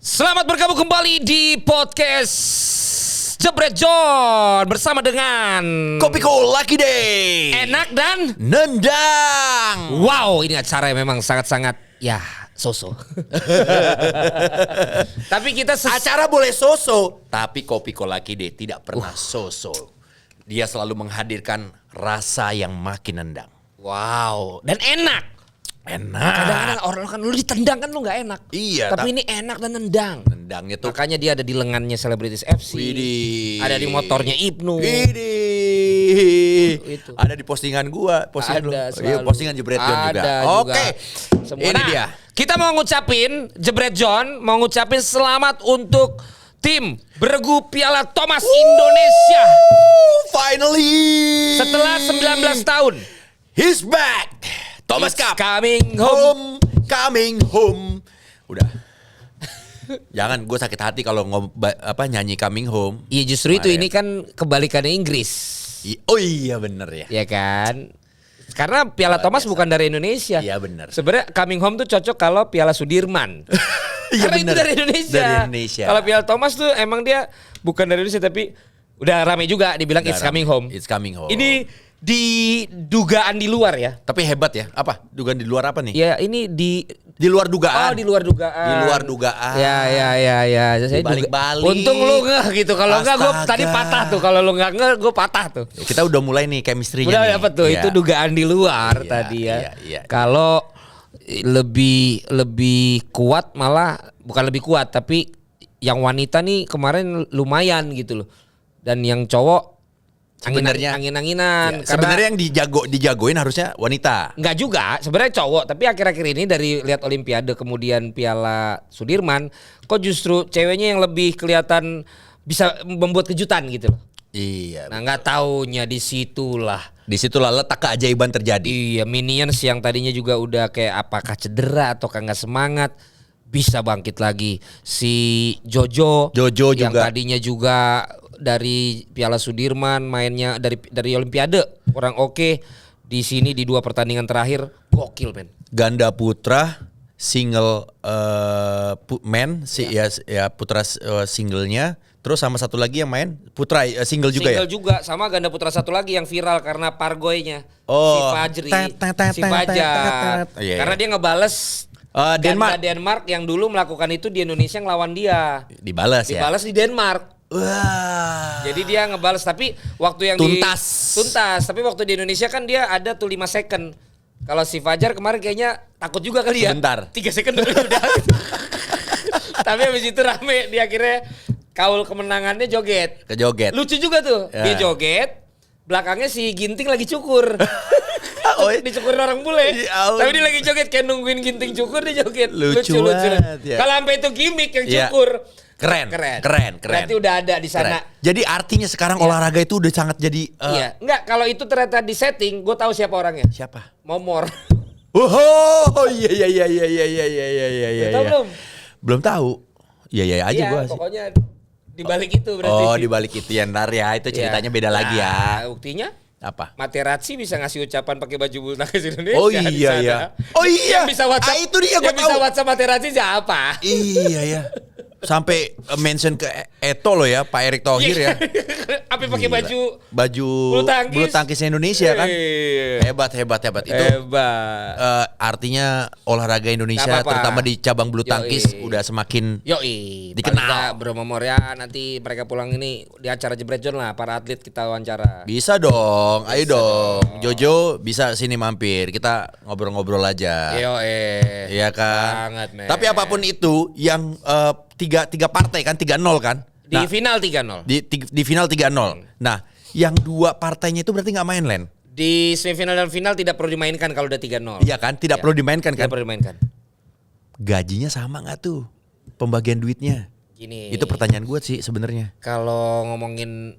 Selamat bergabung kembali di podcast Jebret John bersama dengan Kopiko Lucky Day. Enak dan Nendang. wow, ini acara yang memang sangat-sangat ya so-so. Tapi kita Acara boleh so-so, tapi Kopiko Lucky Day tidak pernah so-so. Dia selalu menghadirkan rasa yang makin nendang. wow dan enak. Enak. Kadang-kadang orang kan lu ditendang kan lu nggak enak. Iya, Tapi ini enak dan nendang. Nendangnya tuh. Makanya dia ada di lengannya Celebrities FC. Widih. Ada di motornya Ibnu. Widih. Itu. Ada di postingan gua, postingan Ada lu. Iya, selalu. postingan Jebret John juga. Ada juga. Oke. Semua. Ini Nah, dia. Kita mau ngucapin Jebret John mau ngucapin selamat untuk tim beregu Piala Thomas Indonesia. Finally. Setelah 19 tahun. He's back. Thomas It's Cup. coming home. Coming home. Udah. Jangan, gue sakit hati kalau nyanyi coming home. Iya justru itu Kemarin. ini kan kebalikannya Inggris. Oh iya bener ya. Ya kan? Karena Piala Thomas bukan dari Indonesia. Iya bener. Sebenarnya coming home tuh cocok kalau Piala Sudirman. Iya Karena itu bener. dari Indonesia. Dari Indonesia. Kalau Piala Thomas tuh emang dia bukan dari Indonesia tapi udah rame juga dibilang Udah it's rame. coming home. It's coming home. Ini di dugaan di luar ya. Tapi hebat ya. Apa? Dugaan di luar apa nih? Ya ini di Di luar dugaan. di luar dugaan. Di luar dugaan. Ya. Saya Dibalik-balik. Untung lu ngeh gitu. Kalau enggak gue Astaga. tadi patah tuh. Kalau lu enggak ngeh gue patah tuh. Kita udah mulai nih chemistry-nya Udah nih. dapet tuh. Iya. Itu dugaan di luar Iya, tadi ya. iya. Kalau lebih kuat malah bukan lebih kuat tapi yang wanita nih kemarin lumayan gitu loh. Dan yang cowok Sebenarnya angin-anginan. Ya, sebenarnya yang dijagoin harusnya wanita. Enggak juga, sebenarnya cowok. Tapi akhir-akhir ini dari lihat Olimpiade kemudian Piala Sudirman, kok justru ceweknya yang lebih kelihatan bisa membuat kejutan gitu loh. Iya. Nah nggak taunya disitulah. Disitulah letak keajaiban terjadi. Iya Minions yang tadinya juga udah kayak apakah cedera atau nggak semangat bisa bangkit lagi. Si Jojo yang juga. tadinya juga dari Piala Sudirman mainnya dari Olimpiade orang oke. Di sini di 2 pertandingan terakhir gokil men. Ganda putra single men ya putra singlenya, terus sama satu lagi yang main putra single juga Single ya. juga sama ganda putra satu lagi yang viral karena pargoynya Oh. si Fajri, si Iya, Fajar. Karena dia ngebales Denmark Denmark yang dulu melakukan itu di Indonesia ngelawan dia. dibalas ya. Dibalas di Denmark. Wah. Jadi dia ngebales tapi waktu yang Tuntas. tuntas, tapi waktu di Indonesia kan dia ada tuh 5 second. Kalau si Fajar kemarin kayaknya takut juga kali ya. Sebentar. 3 second udah. Tapi habis itu rame dia akhirnya kaul kemenangannya joget. Kejoget. Lucu juga tuh. Ya. Dia joget, belakangnya si Ginting lagi cukur. Oh, iya. Dicukurin orang bule. Ya ampun. Tapi dia lagi joget kayak nungguin Ginting cukur dia joget. Lucu banget, ya. Kalau sampai itu gimmick yang Ya. cukur. Keren. Berarti udah ada di sana. Keren. Jadi artinya sekarang olahraga itu udah sangat jadi Iya, enggak kalau itu ternyata di setting, gue tahu siapa orangnya. siapa? Momor. Oh iya. Tahu belum? Belum tahu. Iya aja Iya, gua. pokoknya di balik itu berarti. Oh, di balik itu ya ntar ya, itu ceritanya Iya. beda lagi ya. Nah, buktinya Apa? Materazzi bisa ngasih ucapan pakai baju bulu tangkis Indonesia. Oh di iya sana. ya. Oh iya. Yang bisa WhatsApp. Ah, itu dia gua yang bisa tahu. WhatsApp Materazzi siapa? Iya ya. Sampai mention ke Eto loh ya, Pak Erick Thohir ya. Apa pakai Gila. baju bulu tangkis Indonesia kan. Iya. Hebat itu. Hebat. Artinya olahraga Indonesia Nggak apa-apa. terutama di cabang bulu tangkis Yoi. udah semakin Yoi, dikenal. paling nggak Bro Momor ya nanti mereka pulang ini di acara Jebret John lah para atlet kita wawancara. bisa dong. Ayo dong. Jojo bisa sini mampir. Kita ngobrol-ngobrol aja. Yoi. Iya kan. Banget, men. Tapi apapun itu yang tiga partai kan 3-0 kan. Di final 3-0. Di final 3-0. Nah, yang 2 partainya itu berarti nggak main Len. Di semifinal dan final tidak perlu dimainkan kalau udah 3-0. Iya kan? Tidak perlu dimainkan Tidak kan? perlu dimainkan. Gajinya sama nggak tuh? Pembagian duitnya. Gini. Itu pertanyaan gue sih sebenarnya. Kalau ngomongin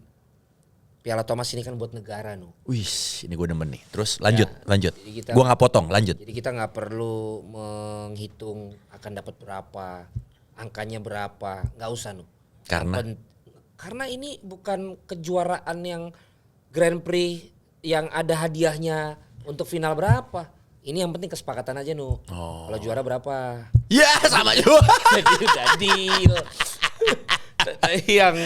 Piala Thomas ini kan buat negara nuh. Wih, ini gue demen nih. Terus lanjut. Jadi kita- Gue nggak potong, lanjut. Jadi kita nggak perlu menghitung akan dapat berapa, angkanya berapa, nggak usah nuh. Karena ini bukan kejuaraan yang Grand Prix yang ada hadiahnya untuk final berapa. Ini yang penting kesepakatan aja Nu. Kalau juara berapa? Ya sama juga. Jadi udah deal. Yang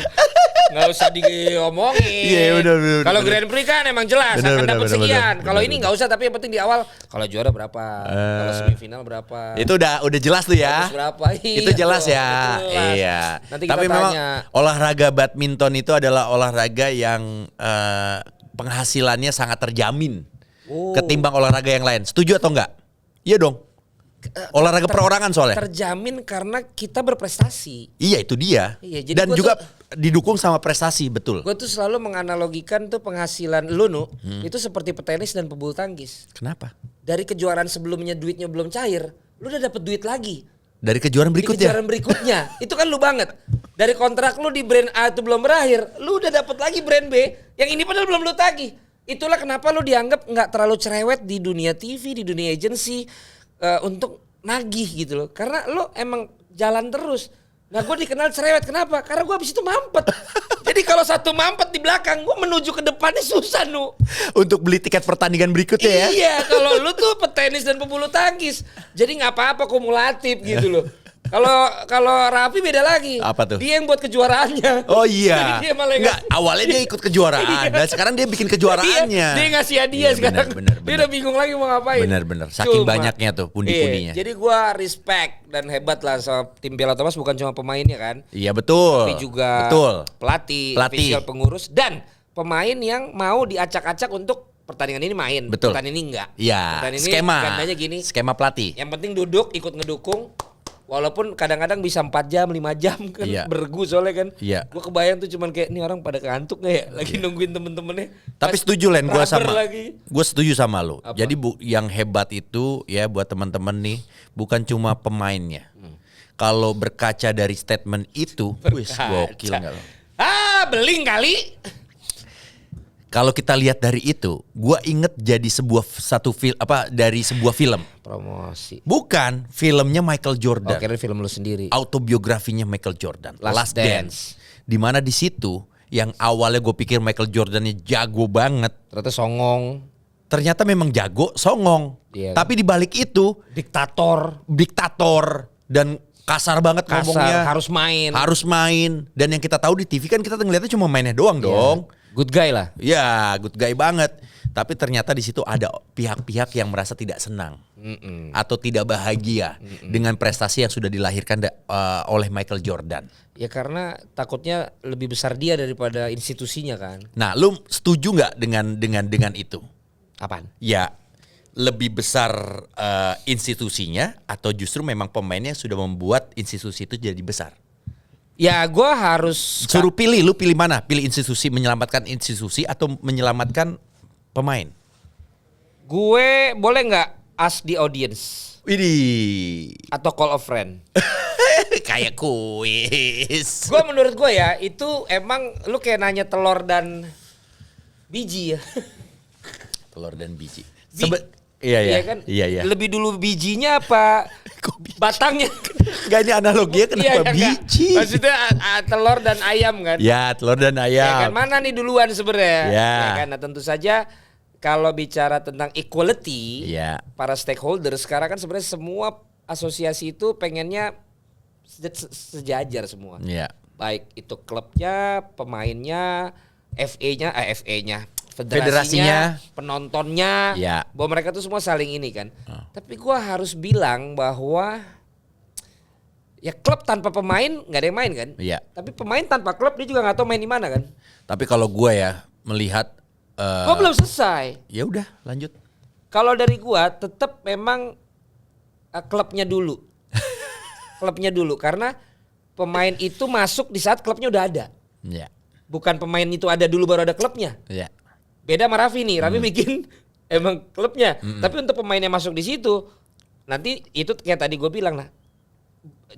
nggak usah diomongin. Iya benar. Kalau Grand Prix kan emang jelas akan dapat sekian. Kalau ini nggak usah, tapi yang penting di awal kalau juara berapa, kalau semifinal berapa. Itu udah jelas tuh ya. Berapa? Itu jelas ya. Jelas. Iya. Nanti kita tapi memang tanya. olahraga badminton itu adalah olahraga yang penghasilannya sangat terjamin ketimbang olahraga yang lain. Setuju atau enggak? Iya dong. Olahraga perorangan soalnya. Terjamin karena kita berprestasi. Iya itu dia. Iya, jadi dan gua juga didukung sama prestasi, betul. Gue tuh selalu menganalogikan tuh penghasilan lu Nu, itu seperti petenis dan pebulu tangkis. Kenapa? Dari kejuaraan sebelumnya duitnya belum cair, lu udah dapet duit lagi. Dari kejuaraan Di berikutnya. kejuaraan berikutnya, itu kan lu banget. Dari kontrak lu di brand A itu belum berakhir, lu udah dapet lagi brand B, yang ini padahal belum lu tagih. Itulah kenapa lu dianggap nggak terlalu cerewet di dunia TV, di dunia agency untuk nagih gitu loh. Karena lu emang jalan terus. Nah gue dikenal cerewet, kenapa? Karena gue habis itu mampet. Jadi kalau satu mampet di belakang, gue menuju ke depannya susah Nu. Untuk beli tiket pertandingan berikutnya ya. Iya, kalau lu tuh petenis dan pebulu tangkis, jadi nggak apa-apa kumulatif gitu loh. Kalau Raffi beda lagi. Apa tuh? Dia yang buat kejuaraannya. Oh iya. Jadi dia malah Enggak, awalnya dia ikut kejuaraan dan sekarang dia bikin kejuaraannya. Dia ngasih hadiah Iya, sekarang. benar. Dia udah bingung lagi mau ngapain. Bener. Saking banyaknya tuh pundi-pundinya. Jadi gua respect dan hebat lah sama tim Piala Thomas, bukan cuma pemainnya kan. Iya betul. Tapi juga pelatih, official pengurus dan pemain yang mau diacak-acak untuk pertandingan ini main. Betul. Pertandingan ini enggak. Iya. Pertandingan ini Skema. gandanya gini. Skema pelatih. Yang penting duduk ikut ngedukung. Walaupun kadang-kadang bisa 4 jam, 5 jam kan bergu soalnya kan. Iya. Gue kebayang tuh cuman kayak ini orang pada kantuk gak ya? Lagi nungguin temen-temennya. Tapi setuju Len, gue setuju sama lo. Apa? Jadi yang hebat itu ya buat teman-teman nih bukan cuma pemainnya. Kalau berkaca dari statement itu, wis gokil nggak lo? Beling kali. Kalau kita lihat dari itu, gue inget jadi dari sebuah film. Promosi. Bukan, filmnya Michael Jordan. Kira film lu sendiri. Autobiografinya Michael Jordan, Last Dance. Dimana di situ yang awalnya gue pikir Michael Jordannya jago banget, Ternyata songong. ternyata memang jago, songong. Iya, kan? Tapi di balik itu diktator dan kasar banget ngomongnya. Harus main. Dan yang kita tahu di TV kan kita ngeliatnya cuma mainnya doang dong. Good guy lah. Ya, good guy banget. Tapi ternyata di situ ada pihak-pihak yang merasa tidak senang atau tidak bahagia dengan prestasi yang sudah dilahirkan oleh Michael Jordan. Ya karena takutnya lebih besar dia daripada institusinya kan. Nah, lu setuju nggak dengan itu? Apaan? Ya, lebih besar institusinya atau justru memang pemainnya sudah membuat institusi itu jadi besar? Ya gue harus Suruh pilih, lu pilih mana? Pilih institusi, menyelamatkan institusi atau menyelamatkan pemain? Gue boleh nggak ask the audience Widih. atau call a friend? Kayak kuis. Gue menurut gue ya itu emang lu kayak nanya telur dan biji ya. Telur dan biji. Iya kan? Iya. Lebih dulu bijinya apa batangnya? Gak ini analoginya kenapa Iya, biji? Maksudnya telur dan ayam kan? Ya, telur dan Ya kan ayam. mana nih duluan sebenarnya? Ya. Kan? Nah tentu saja kalau bicara tentang equality, Ya. para stakeholder sekarang kan sebenarnya semua asosiasi itu pengennya sejajar semua. Ya. Baik itu klubnya, pemainnya, FA-nya, Federasinya. penontonnya, Ya. bahwa mereka tuh semua saling ini kan. Tapi gua harus bilang bahwa ya klub tanpa pemain nggak ada yang main kan. Iya. Tapi pemain tanpa klub dia juga nggak tahu main di mana kan. Tapi kalau gue ya melihat Gua belum selesai. ya udah lanjut. Kalau dari gua tetap memang klubnya dulu. Klubnya dulu karena pemain itu masuk di saat klubnya udah ada. Ya. Bukan pemain itu ada dulu baru ada klubnya. Ya. Beda sama Raffi nih. Raffi bikin emang klubnya. Tapi untuk pemain yang masuk di situ nanti itu kayak tadi gue bilang lah.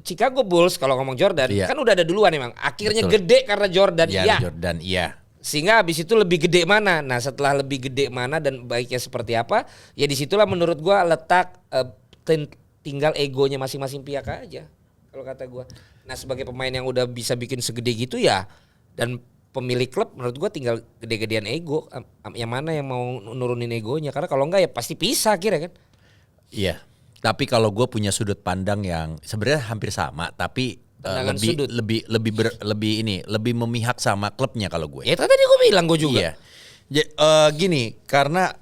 Chicago Bulls kalau ngomong Jordan Iya. kan udah ada duluan emang. Akhirnya Betul. gede karena Jordan. Ya, Iya. Jordan, iya. Sehingga habis itu lebih gede mana. Nah setelah lebih gede mana dan baiknya seperti apa. Ya disitulah menurut gua letak tinggal egonya masing-masing pihak aja. Kalau kata gua. Nah sebagai pemain yang udah bisa bikin segede gitu ya. Dan pemilik klub menurut gua tinggal gede-gedean ego. Yang mana yang mau nurunin egonya. Karena kalau enggak ya pasti pisah akhirnya kan. Iya. Tapi kalau gue punya sudut pandang yang sebenarnya hampir sama, tapi Pandangan sudut. lebih memihak sama klubnya kalau gue. Ya tadi gue bilang gue juga. Iya. Gini, karena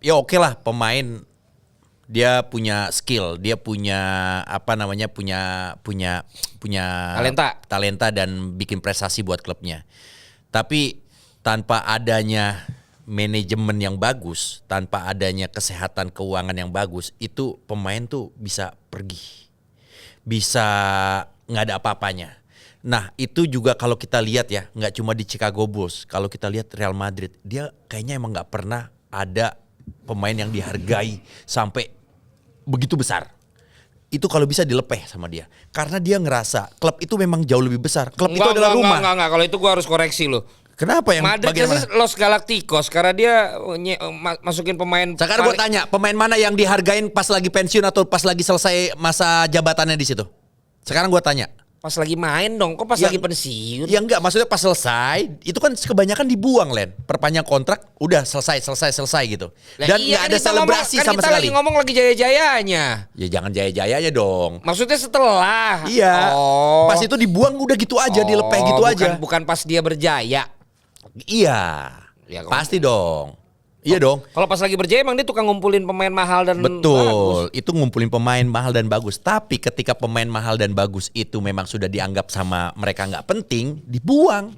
ya oke lah pemain dia punya skill, dia punya punya talenta dan bikin prestasi buat klubnya. Tapi tanpa adanya manajemen yang bagus, tanpa adanya kesehatan keuangan yang bagus, itu pemain tuh bisa pergi. Bisa nggak ada apa-apanya. Nah itu juga kalau kita lihat ya, nggak cuma di Chicago Bulls, kalau kita lihat Real Madrid, dia kayaknya emang nggak pernah ada pemain yang dihargai sampai begitu besar. Itu kalau bisa dilepeh sama dia, karena dia ngerasa klub itu memang jauh lebih besar. Klub itu adalah rumah. Enggak. Kalau itu gue harus koreksi lo. Kenapa yang Madrid bagian mana? Los Galacticos karena dia masukin pemain. Sekarang gue tanya, pemain mana yang dihargain pas lagi pensiun atau pas lagi selesai masa jabatannya di situ? Sekarang gue tanya. Pas lagi main dong, kok pas lagi pensiun? Ya enggak, maksudnya pas selesai, itu kan kebanyakan dibuang, Len. Perpanjang kontrak, udah selesai gitu. Dan nggak ada selebrasi sama sekali. Kita lagi ngomong lagi jaya-jayanya. Ya jangan jaya-jayanya dong. Maksudnya setelah. Iya. Oh. Pas itu dibuang udah gitu aja, dilepeh gitu aja. Bukan pas dia berjaya. Iya. Ya, pasti dong. Iya dong. Kalau pas lagi berjaya emang dia tukang ngumpulin pemain mahal dan betul, bagus. itu ngumpulin pemain mahal dan bagus. Tapi ketika pemain mahal dan bagus itu memang sudah dianggap sama mereka nggak penting, dibuang.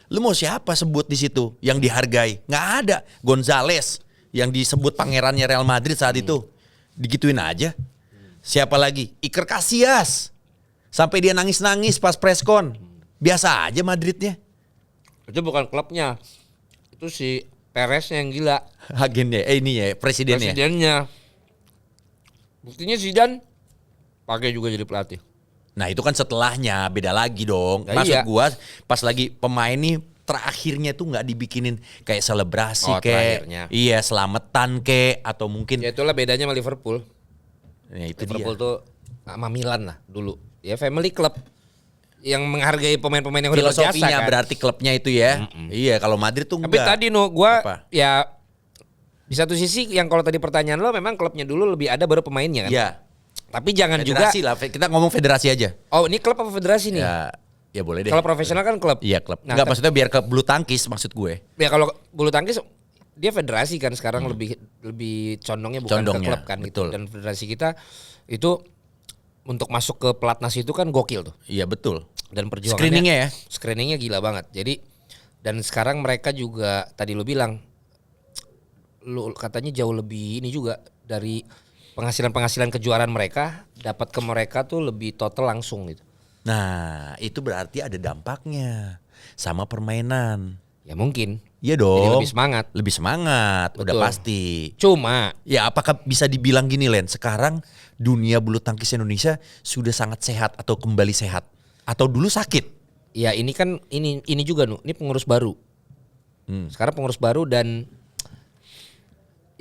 Lu mau siapa sebut di situ yang dihargai? Nggak ada. Gonzales yang disebut pangerannya Real Madrid saat itu, digituin aja. Siapa lagi? Iker Casillas. Sampai dia nangis-nangis pas preskon. Biasa aja Madridnya. Itu bukan klubnya. Itu si Pereznya yang gila. Agennya, ini ya presidennya. Buktinya Zidane pakai juga jadi pelatih. Nah itu kan setelahnya beda lagi dong. Ya, Maksud iya. gua pas lagi pemain nih terakhirnya tuh nggak dibikinin kayak selebrasi Terakhirnya. iya selamatan atau mungkin Ya itulah bedanya sama Liverpool. ya itu Liverpool dia. tuh sama Milan lah dulu. Ya family club yang menghargai pemain-pemain yang udah berjasa Filosofinya kan. berarti klubnya itu ya. Iya kalau Madrid tuh Tapi enggak. tadi gua Apa? ya di satu sisi yang kalau tadi pertanyaan lo memang klubnya dulu lebih ada baru pemainnya kan. Iya. Tapi jangan juga. Federasi lah, kita ngomong federasi aja. Oh ini klub apa federasi nih? Ya boleh deh. Kalau profesional kan klub. Iya klub. Nah, Enggak maksudnya biar ke bulu tangkis maksud gue. ya kalau bulu tangkis dia federasi kan sekarang lebih condongnya bukan ke klub kan gitu. betul. Dan federasi kita itu untuk masuk ke pelatnas itu kan gokil tuh. Iya betul. Dan perjuangannya Screeningnya ya. Screeningnya gila banget. Jadi dan sekarang mereka juga tadi lu bilang lu katanya jauh lebih ini juga dari penghasilan kejuaraan mereka dapat ke mereka tuh lebih total langsung gitu. Nah itu berarti ada dampaknya sama permainan. Ya mungkin. Iya dong. Jadi lebih semangat. Lebih semangat, udah Betul. pasti. Cuma Ya apakah bisa dibilang gini Len, sekarang dunia bulu tangkis Indonesia sudah sangat sehat atau kembali sehat? Atau dulu sakit? ya ini kan ini juga ini pengurus baru. Sekarang pengurus baru dan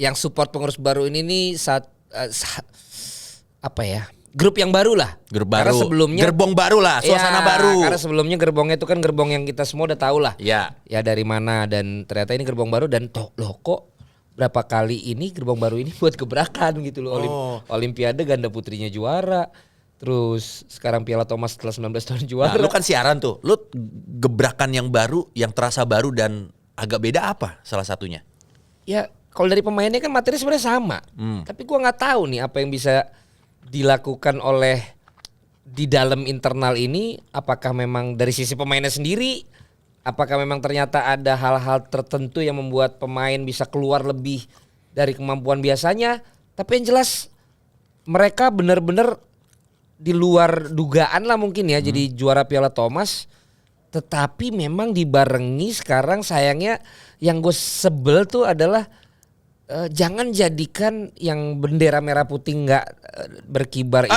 yang support pengurus baru ini nih apa ya? Grup yang baru lah. Grup Karena baru, sebelumnya gerbong baru lah, suasana baru. Karena sebelumnya gerbongnya itu kan gerbong yang kita semua udah tahu lah. Ya. Ya dari mana dan ternyata ini gerbong baru dan loh kok berapa kali ini gerbong baru ini buat gebrakan gitu loh. Olimpiade ganda putrinya juara. Terus sekarang Piala Thomas setelah 19 tahun juara. Nah, lu kan siaran tuh, lu gebrakan yang baru, yang terasa baru dan agak beda apa salah satunya? Ya kalau dari pemainnya kan materi sebenarnya sama. Tapi gua nggak tahu nih apa yang bisa dilakukan oleh di dalam internal ini. Apakah memang dari sisi pemainnya sendiri? Apakah memang ternyata ada hal-hal tertentu yang membuat pemain bisa keluar lebih dari kemampuan biasanya? Tapi yang jelas mereka benar-benar di luar dugaan lah mungkin ya jadi juara Piala Thomas. Tetapi memang dibarengi sekarang sayangnya yang gue sebel tuh adalah jangan jadikan yang bendera merah putih nggak berkibar itu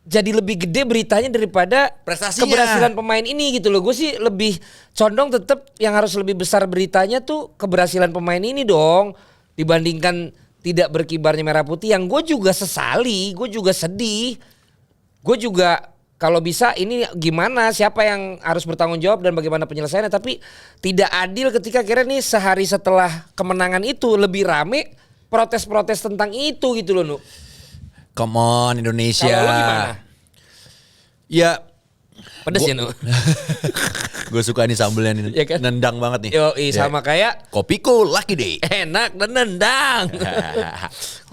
jadi lebih gede beritanya daripada prestasinya, keberhasilan pemain ini gitu loh. Gue sih lebih condong tetap yang harus lebih besar beritanya tuh keberhasilan pemain ini dong dibandingkan tidak berkibarnya merah putih. Yang gue juga sesali, gue juga sedih, gue juga kalau bisa ini gimana siapa yang harus bertanggung jawab dan bagaimana penyelesaiannya. Tapi tidak adil ketika akhirnya nih sehari setelah kemenangan itu lebih rame protes-protes tentang itu gitu loh, Nu. Come on Indonesia. Kalau lu gimana? Ya Pedes ya, Nu. gue suka nih sambelnya nih. Ya kan? Nendang banget nih. Sama kayak Kopiku Lucky Day. enak dan nendang.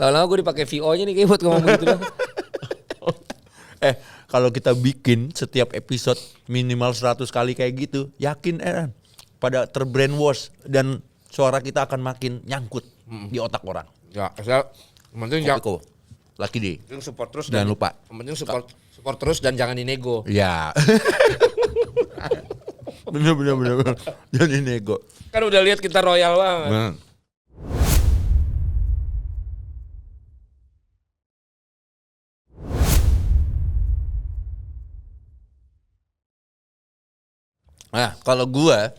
Lama-lama gue dipakai VO-nya nih kayak buat ngomong gitu doang. Kalau kita bikin setiap episode minimal 100 kali kayak gitu, yakin pada terbrainwash dan suara kita akan makin nyangkut di otak orang. Ya, asal penting Kopiku Lucky Day. support terus Jangan lupa. Penting support terus dan jangan dinego. Ya. bener. Jangan nego. Kan udah lihat kita royal banget. Nah. Nah, kalau gua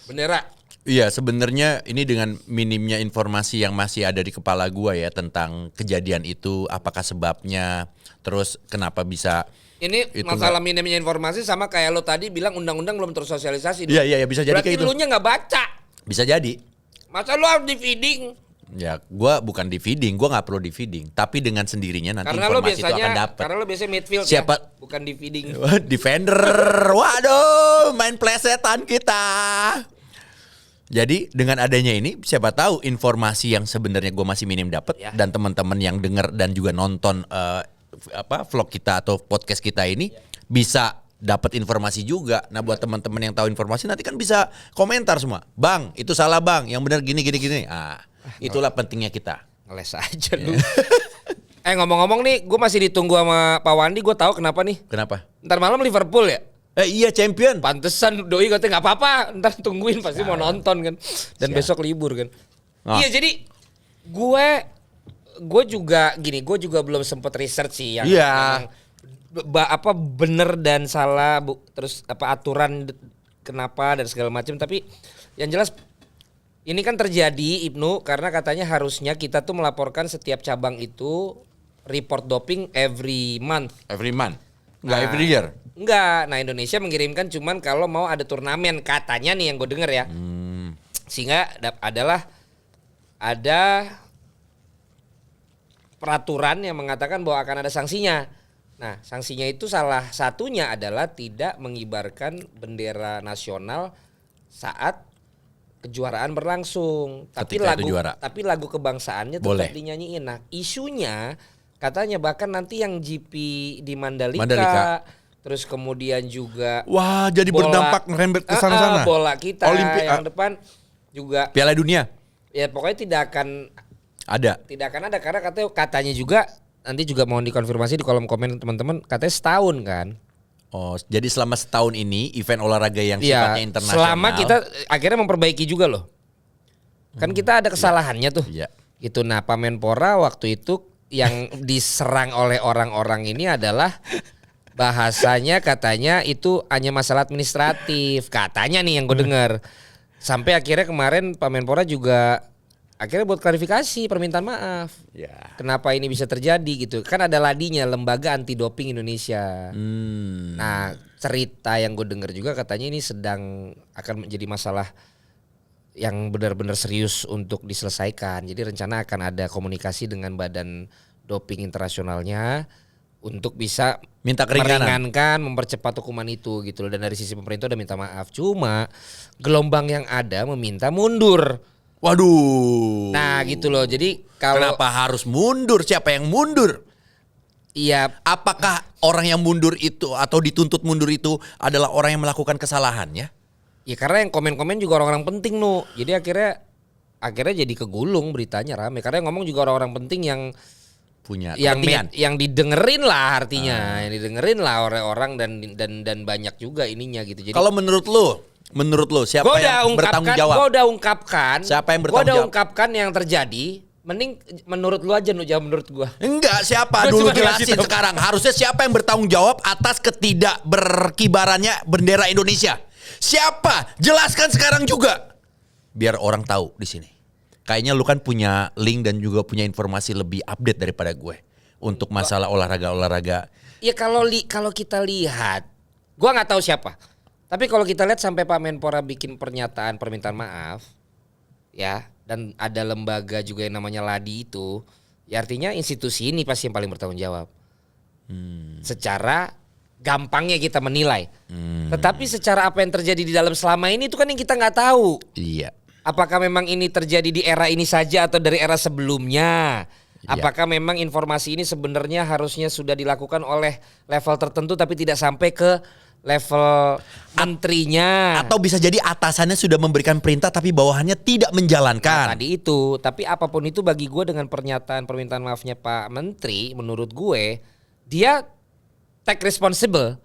Bendera. iya sebenarnya ini dengan minimnya informasi yang masih ada di kepala gua ya tentang kejadian itu, apakah sebabnya, terus kenapa bisa Ini itu masalah minimnya informasi sama kayak lo tadi bilang undang-undang belum tersosialisasi. Iya bisa jadi berarti kayak itu. lu nya nggak baca. Bisa jadi. Masa lu harus di feeding? Ya, gua bukan di feeding, gua nggak perlu di feeding, tapi dengan sendirinya nanti Karena lo informasi itu biasanya akan dapat. karena lo biasanya midfield Siapa? ya, bukan di feeding. Defender. Waduh, main plesetan kita. Jadi dengan adanya ini siapa tahu informasi yang sebenarnya gue masih minim dapat Ya. dan teman-teman yang dengar dan juga nonton vlog kita atau podcast kita ini bisa dapat informasi juga. Nah, buat teman-teman yang tahu informasi nanti kan bisa komentar semua. Bang, itu salah Bang, yang benar gini. Ah, itulah pentingnya kita. Ngeles aja lu. Ngomong-ngomong nih, gue masih ditunggu sama Pak Wandi. Gue tahu kenapa nih. Kenapa? Ntar malam Liverpool ya. Iya champion. Pantesan doi katanya nggak apa-apa, ntar tungguin pasti mau nonton kan. Dan besok libur kan. Iya jadi gue juga gini, gue juga belum sempet research sih yang apa bener dan salah terus apa aturan kenapa dan segala macam. Tapi yang jelas ini kan terjadi Ibnu karena katanya harusnya kita tuh melaporkan setiap cabang itu report doping every month. Every month. Enggak every year. Enggak, nah Indonesia mengirimkan cuman kalau mau ada turnamen katanya nih yang gue denger ya. Sehingga ada peraturan yang mengatakan bahwa akan ada sanksinya. Nah, sanksinya itu salah satunya adalah tidak mengibarkan bendera nasional saat kejuaraan berlangsung. Tapi lagu kebangsaannya tetap dinyanyiin. Nah, isunya katanya bahkan nanti yang GP di Mandalika. Terus kemudian juga wah jadi berdampak merembet ke sana-sana. Bola kita yang depan juga Piala Dunia. Ya pokoknya tidak akan ada karena katanya juga nanti juga mohon dikonfirmasi di kolom komen teman-teman katanya setahun kan. Oh, jadi selama setahun ini event olahraga yang sifatnya internasional. Selama kita akhirnya memperbaiki juga loh. Kan kita ada kesalahannya tuh. Iya. Gitu. Nah, Pak Menpora waktu itu yang diserang oleh orang-orang ini adalah bahasanya katanya itu hanya masalah administratif. Katanya nih yang gue dengar. Sampai akhirnya kemarin Pak Menpora juga akhirnya buat klarifikasi permintaan maaf. Ya. Kenapa ini bisa terjadi gitu. Kan ada ladinya Lembaga Anti Doping Indonesia. Nah cerita yang gue dengar juga katanya ini sedang akan menjadi masalah yang benar-benar serius untuk diselesaikan. Jadi rencana akan ada komunikasi dengan Badan Doping Internasionalnya untuk bisa minta meringankan, mempercepat hukuman itu gitu loh. Dan dari sisi pemerintah udah minta maaf. Cuma gelombang yang ada meminta mundur. Waduh. Nah gitu loh. Jadi kalau kenapa harus mundur? Siapa yang mundur? Iya. Apakah orang yang mundur itu atau dituntut mundur itu adalah orang yang melakukan kesalahannya? Ya karena yang komen-komen juga orang-orang penting Nu. Jadi akhirnya jadi kegulung beritanya rame. Karena yang ngomong juga orang-orang penting yang punya yang didengerin lah artinya, yang didengerin lah orang-orang dan banyak juga ininya gitu. Jadi kalau menurut lu siapa yang bertanggung jawab? Gue udah ungkapkan. Siapa yang bertanggung jawab? Gue udah ungkapkan yang terjadi. Mending menurut lu aja Nu, jawab menurut gue. Enggak, siapa Gua dulu cuma jelasin ngasih tahu. sekarang. Harusnya siapa yang bertanggung jawab atas ketidakberkibarannya bendera Indonesia? Siapa? Jelaskan sekarang juga. Biar orang tahu di sini. Kayaknya lu kan punya link dan juga punya informasi lebih update daripada gue untuk masalah olahraga. Ya kalau kita lihat, gua nggak tahu siapa. Tapi kalau kita lihat sampai Pak Menpora bikin pernyataan permintaan maaf, ya, dan ada lembaga juga yang namanya LADI itu, ya artinya institusi ini pasti yang paling bertanggung jawab. Secara gampangnya kita menilai. Tetapi secara apa yang terjadi di dalam selama ini itu kan yang kita nggak tahu. Iya. Apakah memang ini terjadi di era ini saja atau dari era sebelumnya? Iya. Apakah memang informasi ini sebenarnya harusnya sudah dilakukan oleh level tertentu tapi tidak sampai ke level menterinya? Atau bisa jadi atasannya sudah memberikan perintah tapi bawahannya tidak menjalankan. Tadi itu, tapi apapun itu bagi gue dengan pernyataan permintaan maafnya Pak Menteri, menurut gue dia take responsible.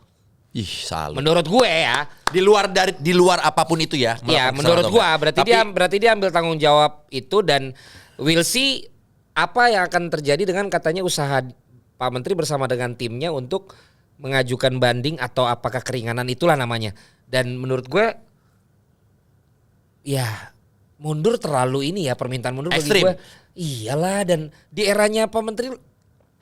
Ih, salut. Menurut gue ya. Di luar apapun itu ya. Ya, melakukan menurut kesalahan gua atau berarti enggak. berarti dia ambil tanggung jawab itu dan we'll see apa yang akan terjadi dengan katanya usaha Pak Menteri bersama dengan timnya untuk mengajukan banding atau apakah keringanan itulah namanya. Dan menurut gue ya mundur terlalu ini ya, permintaan mundur bagi Ekstrim. gue. Iyalah, dan di eranya Pak Menteri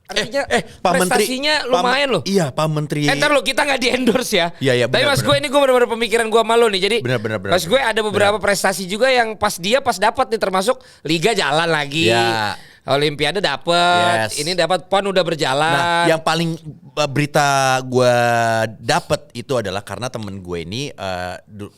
artinya Pak Menteri prestasinya lumayan loh. Iya, Pak Menteri. Ntar lo kita nggak di endorse ya. Iya, Tapi benar, mas benar. gue ini gue benar-benar pemikiran gue malu nih. Jadi Benar. mas gue ada beberapa prestasi juga yang pas dapat nih, termasuk Liga jalan lagi. Ya. Olimpiade dapat. Yes. Ini dapat PON udah berjalan. Nah, yang paling berita gue dapet itu adalah karena temen gue ini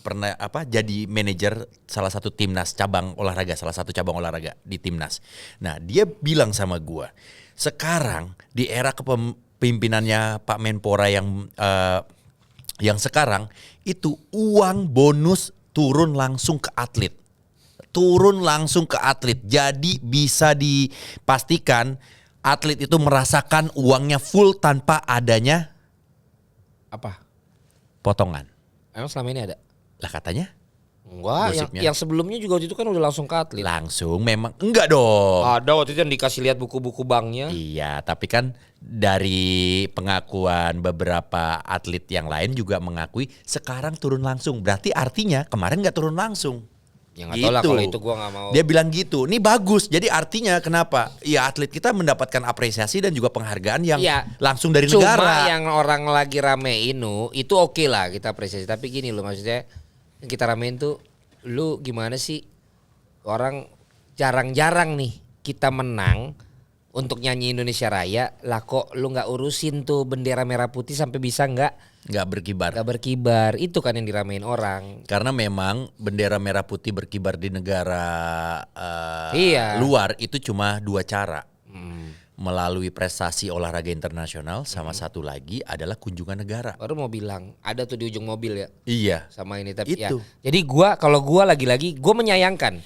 pernah jadi manajer salah satu timnas cabang olahraga, salah satu cabang olahraga di timnas. Nah, dia bilang sama gue, sekarang di era kepemimpinannya Pak Menpora yang sekarang itu uang bonus turun langsung ke atlet. Jadi bisa dipastikan atlet itu merasakan uangnya full tanpa adanya Apa? potongan. Emang selama ini ada? Lah katanya Enggak, Gosipnya. yang sebelumnya juga waktu itu kan udah langsung ke atlet. langsung memang enggak dong. Ada waktu itu yang dikasih lihat buku-buku banknya. Iya, tapi kan dari pengakuan beberapa atlet yang lain juga mengakui sekarang turun langsung. Berarti artinya kemarin nggak turun langsung. Ya nggak tahu lah, kalau itu gua nggak mau. Dia bilang gitu. Ini bagus. Jadi artinya kenapa? Ya atlet kita mendapatkan apresiasi dan juga penghargaan yang Iya. langsung dari Cuma negara. yang orang lagi ramein itu oke lah kita apresiasi. Tapi gini loh, maksudnya yang kita ramein tuh, lu gimana sih, orang jarang-jarang nih kita menang untuk nyanyi Indonesia Raya, lah kok lu nggak urusin tuh bendera merah putih sampai bisa nggak Nggak berkibar. Itu kan yang diramein orang. Karena memang bendera merah putih berkibar di negara Iya. luar itu cuma 2 cara. Melalui prestasi olahraga internasional sama satu lagi adalah kunjungan negara. Baru mau bilang ada tuh di ujung mobil ya Iya. sama ini, tapi ya. Itu. Jadi kalau gua lagi-lagi gua menyayangkan.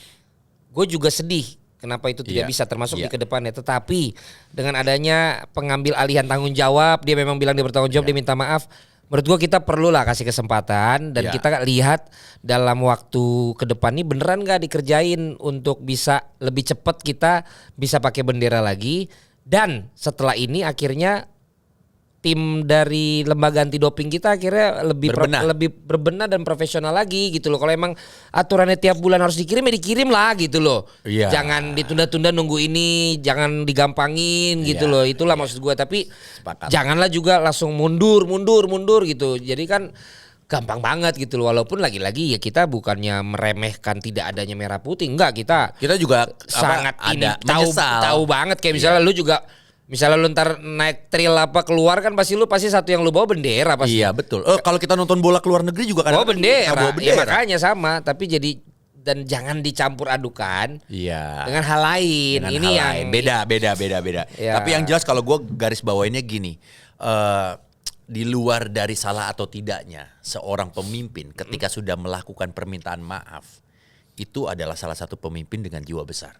Gue juga sedih kenapa itu tidak Iya. bisa termasuk Iya. di kedepannya. Tetapi dengan adanya pengambil alihan tanggung jawab, dia memang bilang dia bertanggung jawab, dia minta maaf. Menurut gua kita perlulah kasih kesempatan dan Iya. kita lihat dalam waktu ke depan ini beneran gak dikerjain untuk bisa lebih cepat kita bisa pakai bendera lagi. Dan setelah ini akhirnya tim dari lembaga anti doping kita akhirnya lebih berbenah dan profesional lagi gitu loh. Kalau emang aturannya tiap bulan harus dikirim ya dikirim lah gitu loh. Iya. Jangan ditunda-tunda nunggu ini, jangan digampangin gitu Iya, loh. Itulah maksud gua. Tapi Sepakat. janganlah juga langsung mundur gitu. Jadi kan gampang banget gitu loh. Walaupun lagi-lagi ya kita bukannya meremehkan tidak adanya merah putih, enggak, kita juga sangat ini menyesal. tahu banget kayak misalnya lu juga, misalnya lu ntar naik trail keluar kan pasti satu yang lu bawa bendera pasti. Iya betul. Kalau kita nonton bola ke luar negeri juga Bawa kadang-kadang kita bendera. bawa Ya bendera. makanya sama, tapi jadi dan jangan dicampur adukan Iya. dengan hal lain. Dengan Ini hal yang lain. beda. Ya. Tapi yang jelas kalau gue garis bawainnya gini, di luar dari salah atau tidaknya seorang pemimpin ketika sudah melakukan permintaan maaf, itu adalah salah satu pemimpin dengan jiwa besar.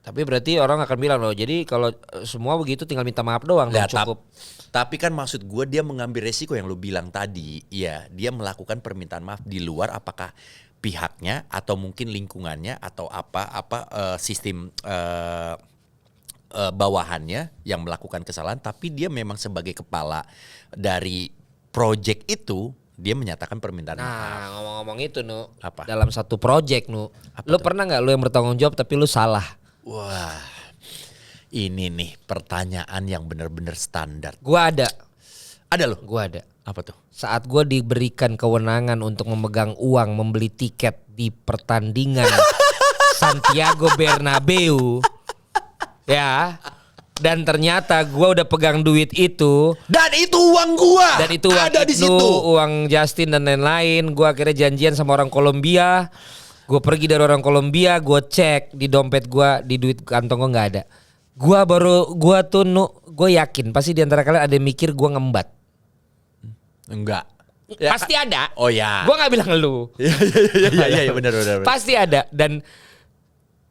Tapi berarti orang akan bilang loh, jadi kalau semua begitu tinggal minta maaf doang Nah, cukup. Tapi kan maksud gue dia mengambil resiko yang lu bilang tadi, ya dia melakukan permintaan maaf di luar apakah pihaknya atau mungkin lingkungannya atau sistem bawahannya yang melakukan kesalahan, tapi dia memang sebagai kepala dari project itu dia menyatakan permintaan maaf. Nah, ngomong-ngomong itu Apa? dalam satu project lu pernah nggak lu yang bertanggung jawab tapi lu salah? Wah, ini nih pertanyaan yang benar-benar standar. Gua ada. Gua ada. Apa tuh? Saat gue diberikan kewenangan untuk memegang uang membeli tiket di pertandingan Santiago Bernabeu. Ya. Dan ternyata gue udah pegang duit itu. Dan itu uang gua. Dan itu uang ada di Ibnu, situ. uang Justin dan lain-lain. Gue akhirnya janjian sama orang Kolombia. Gue pergi dari orang Kolombia, gue cek di dompet gue, di duit kantong gue nggak ada. Gue yakin pasti di antara kalian ada yang mikir gue ngembat. Enggak. Pasti ada. Oh ya. Gue nggak bilang lu. Iya benar. Pasti ada. Dan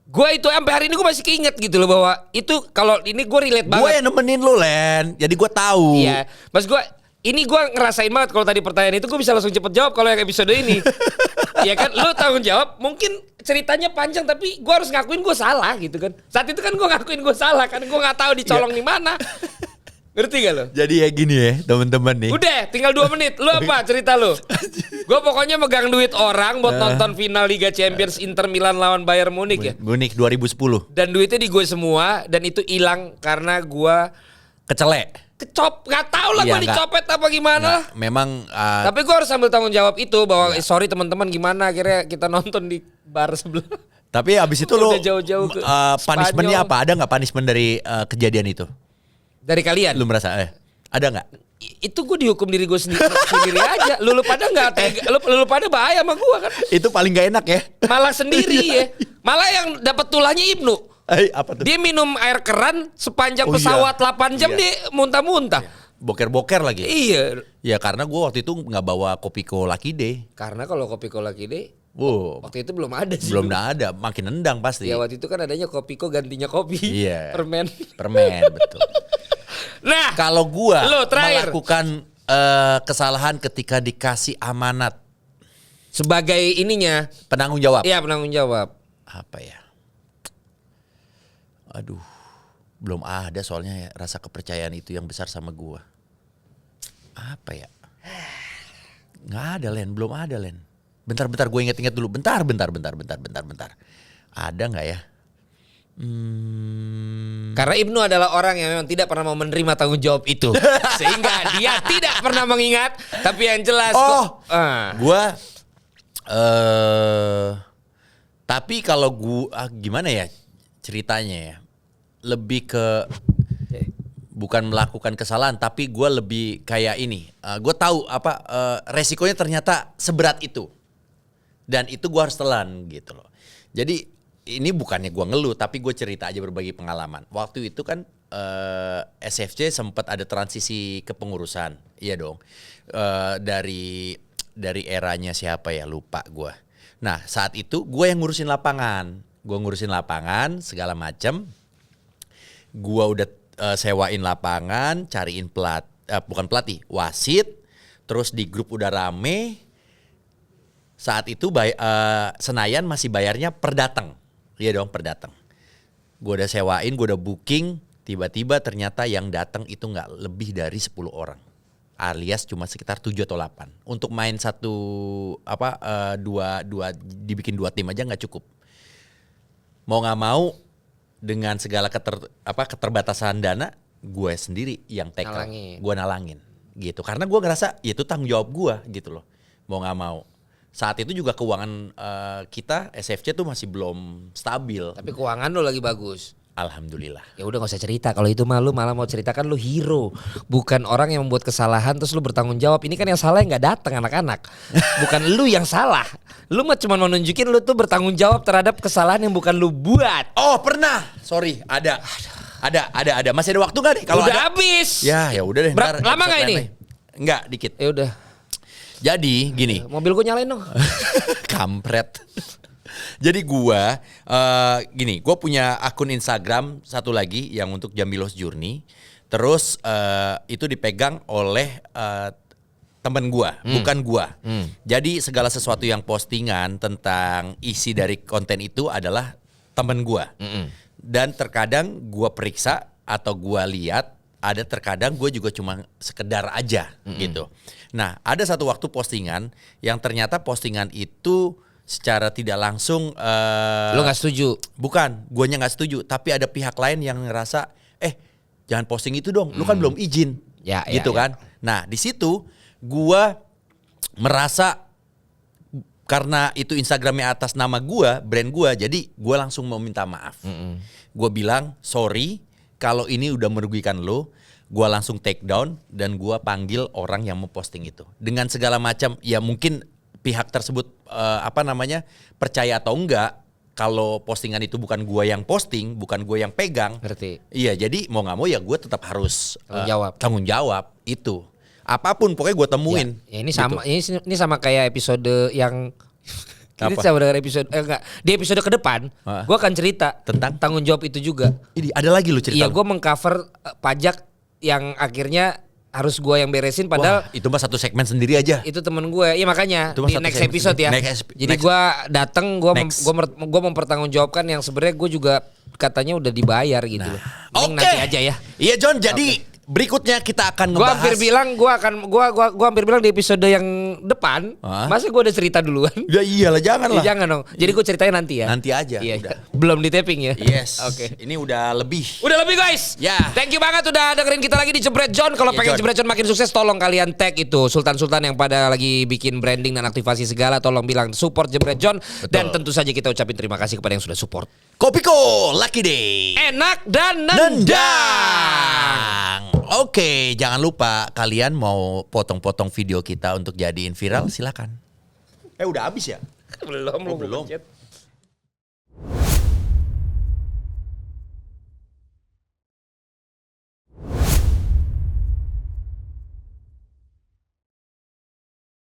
gue itu sampai hari ini gue masih keinget gitu loh bahwa itu kalau ini gue relate banget. Gue yang nemenin lu Len. Jadi gue tahu. Iya. Mas gue ini gue ngerasain banget kalau tadi pertanyaan itu gue bisa langsung cepet jawab kalau yang episode ini. Ya kan lu tanggung jawab mungkin ceritanya panjang tapi gue harus ngakuin gue salah gitu kan. Saat itu kan gue ngakuin gue salah kan gue nggak tahu dicolong di mana. Ngerti gak lo? Jadi ya gini ya teman-teman nih. Udah tinggal 2 menit. Lu apa cerita lu? Gue pokoknya megang duit orang buat nonton final Liga Champions Inter Milan lawan Bayern Munich ya. Munich 2010. Dan duitnya di gue semua dan itu hilang karena gue Kecelek. nggak tahu lah Iya, gue dicopet apa gimana. Memang Tapi gue harus ambil tanggung jawab itu bahwa sorry teman-teman gimana akhirnya kita nonton di bar sebelah. tapi abis itu lu Udah jauh-jauh ke punishmentnya Spanyol. apa? Ada nggak punishment dari kejadian itu? Dari kalian? Lu merasa ada nggak? Itu gue dihukum diri gue sendiri aja. Lu pada nggak tega, lu pada bahaya sama gue kan. Itu paling nggak enak ya? Malah sendiri ya. Malah yang dapat tulahnya Ibnu. Apa tuh? Dia minum air keran sepanjang Oh, iya. pesawat 8 jam Iya. dia muntah-muntah. Boker-boker lagi. Iya. Ya karena gue waktu itu nggak bawa Kopiko Lucky Day. Karena kalau kopi Cola Kide Wow. waktu itu belum ada sih. Belum ada, makin nendang pasti. Ya waktu itu kan adanya Kopiko gantinya kopi. Iya. Permen. Permen betul. Nah, Kalau gua Lu, terakhir. melakukan kesalahan ketika dikasih amanat sebagai ininya, penanggung jawab. iya penanggung jawab. Apa ya? Aduh, belum ada soalnya ya, rasa kepercayaan itu yang besar sama gua. Apa ya? Nggak ada Len, belum ada Len. Bentar, gue inget-inget dulu. Bentar. Ada nggak ya? Karena Ibnu adalah orang yang memang tidak pernah mau menerima tanggung jawab itu. Sehingga dia tidak pernah mengingat. Tapi yang jelas Gua tapi kalau gua gimana ya ceritanya ya? Lebih ke bukan melakukan kesalahan tapi gua lebih kayak ini. Gua tahu apa resikonya ternyata seberat itu. Dan itu gua harus telan gitu loh. Jadi ini bukannya gua ngeluh tapi gue cerita aja berbagi pengalaman. Waktu itu kan SFC sempat ada transisi kepengurusan. Iya dong. Dari eranya siapa ya lupa gue. Nah saat itu gue yang ngurusin lapangan. Gue ngurusin lapangan segala macem. Gue udah sewain lapangan, cariin bukan pelatih, wasit. Terus di grup udah rame. Saat itu Senayan masih bayarnya per datang. Iya dong per datang. Gue udah sewain, gue udah booking. Tiba-tiba ternyata yang datang itu gak lebih dari 10 orang. Alias cuma sekitar 7 atau 8. Untuk main dibikin 2 tim aja gak cukup. Mau gak mau dengan segala keterbatasan dana, gue sendiri yang tackle. Gue nalangin gitu. Karena gue ngerasa ya itu tanggung jawab gue gitu loh. Mau gak mau. Saat itu juga keuangan kita SFC tuh masih belum stabil. Tapi keuangan lo lagi bagus. Alhamdulillah. Ya udah gak usah cerita. Kalau itu mah lu malah mau ceritakan lu hero. Bukan orang yang membuat kesalahan terus lu bertanggung jawab. Ini kan yang salah yang gak datang anak-anak. Bukan lu yang salah. Lu mah cuma mau nunjukin lu tuh bertanggung jawab terhadap kesalahan yang bukan lu buat. Oh pernah. Sorry ada. Masih ada waktu gak nih? Kalau udah ada, habis. Ya udah deh. Lama gak ini? Enggak, dikit. Ya udah. Jadi gini. Mobil gue nyalain dong. Kampret. Jadi gua punya akun Instagram satu lagi yang untuk Jambilos Journey. Terus itu dipegang oleh temen gua, bukan gua. Jadi segala sesuatu yang postingan tentang isi dari konten itu adalah temen gua. Dan terkadang gua periksa atau gua lihat, ada terkadang gue juga cuma sekedar aja gitu. Nah ada satu waktu postingan yang ternyata postingan itu secara tidak langsung lo nggak setuju? Bukan, guanya nggak setuju, tapi ada pihak lain yang ngerasa jangan posting itu dong, lu kan belum izin, gitu kan. Nah di situ gua merasa karena itu Instagramnya atas nama gua, brand gua, jadi gua langsung mau minta maaf. Gua bilang sorry kalau ini udah merugikan lo. Gua langsung take down dan gua panggil orang yang memposting itu dengan segala macam. Ya mungkin pihak tersebut percaya atau enggak. Kalau postingan itu bukan gua yang posting, bukan gua yang pegang. Ngerti. Iya, jadi mau nggak mau ya gua tetap harus Tanggung jawab itu. Apapun pokoknya gua temuin. Ya, ini gitu. sama ini sama kayak episode yang kita Apa? sama dengan episode di episode ke depan, gua akan cerita Tentang? tanggung jawab itu juga. Ini ada lagi lu cerita. Iya, lu. gua mengcover pajak yang akhirnya harus gua yang beresin padahal Wah, itu mah satu segmen sendiri aja. itu temen gue, iya makanya Itu mah di satu next segmen episode ya. Jadi next. gue datang, gue Next. mempertanggungjawabkan yang sebenarnya gue juga katanya udah dibayar gitu loh. Mending Oke. nanti aja ya. Iya John, jadi berikutnya kita akan Gue ngebahas. hampir bilang di episode yang depan, Hah? masa gue udah cerita duluan? Ya iyalah jangan Ya, lah. jangan dong. Jadi gue ceritanya nanti ya. Nanti aja, Iya. udah. Belum di taping ya. Yes. Oke. Ini udah lebih. Udah lebih guys. Ya. Thank you banget udah dengerin kita lagi di Jebret John. Kalau Ya, pengen John. Jebret John makin sukses, tolong kalian tag itu sultan-sultan yang pada lagi bikin branding dan aktivasi segala. Tolong bilang support Jebret John. Dan tentu saja kita ucapin terima kasih kepada yang sudah support. Kopiko Lucky Day. Enak dan nendang. Nendang. Oke, jangan lupa kalian mau potong-potong video kita untuk jadiin viral, silakan. Udah habis ya? Belum, Oh, belum. pencet.